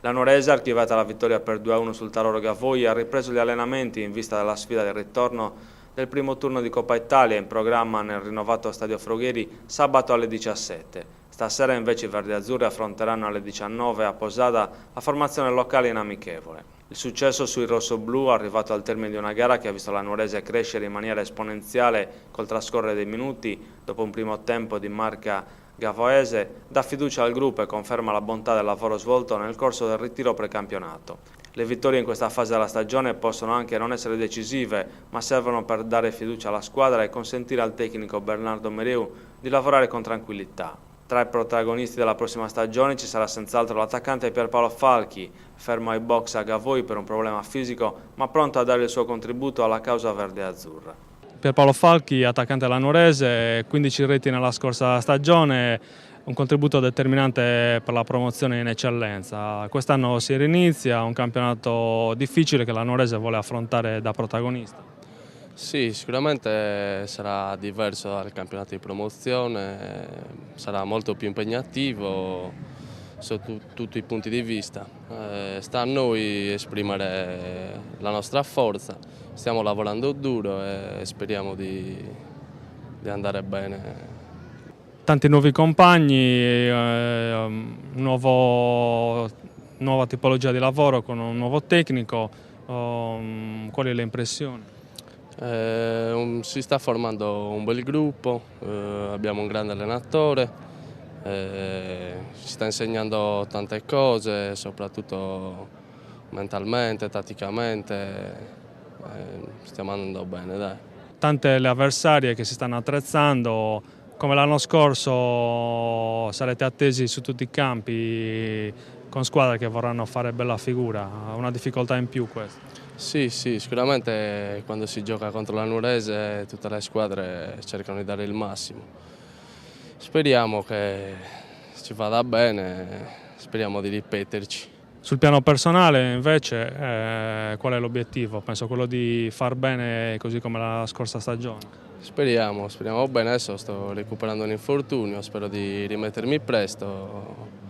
La Nuorese, archiviata la vittoria per 2-1 sul Taroro Gavoi, ha ripreso gli allenamenti in vista della sfida del ritorno del primo turno di Coppa Italia in programma nel rinnovato Stadio Frogheri sabato alle 17. Stasera invece i verdi-azzurri affronteranno alle 19 a Posada la formazione locale in amichevole. Il successo sui rossoblù, arrivato al termine di una gara che ha visto la Nuorese crescere in maniera esponenziale col trascorrere dei minuti, dopo un primo tempo di marca gavoese, dà fiducia al gruppo e conferma la bontà del lavoro svolto nel corso del ritiro precampionato. Le vittorie in questa fase della stagione possono anche non essere decisive, ma servono per dare fiducia alla squadra e consentire al tecnico Bernardo Mereu di lavorare con tranquillità. Tra i protagonisti della prossima stagione ci sarà senz'altro l'attaccante Pierpaolo Falchi, fermo ai box a Gavoi per un problema fisico, ma pronto a dare il suo contributo alla causa verde-azzurra. Pierpaolo Falchi, attaccante della Nuorese, 15 reti nella scorsa stagione, un contributo determinante per la promozione in eccellenza. Quest'anno si rinizia un campionato difficile che la Nuorese vuole affrontare da protagonista. Sì, sicuramente sarà diverso dal campionato di promozione, sarà molto più impegnativo sotto tutti i punti di vista. Sta a noi esprimere la nostra forza, stiamo lavorando duro e speriamo di andare bene. Tanti nuovi compagni, nuova tipologia di lavoro con un nuovo tecnico, quali le impressioni? Si sta formando un bel gruppo, abbiamo un grande allenatore, ci sta insegnando tante cose, soprattutto mentalmente, tatticamente, stiamo andando bene, dai. Tante le avversarie che si stanno attrezzando, come l'anno scorso sarete attesi su tutti i campi con squadre che vorranno fare bella figura, una difficoltà in più questa. Sì, sicuramente quando si gioca contro la Nuorese tutte le squadre cercano di dare il massimo. Speriamo che ci vada bene, speriamo di ripeterci. Sul piano personale invece qual è l'obiettivo? Penso quello di far bene così come la scorsa stagione. Speriamo bene, adesso sto recuperando un infortunio, spero di rimettermi presto.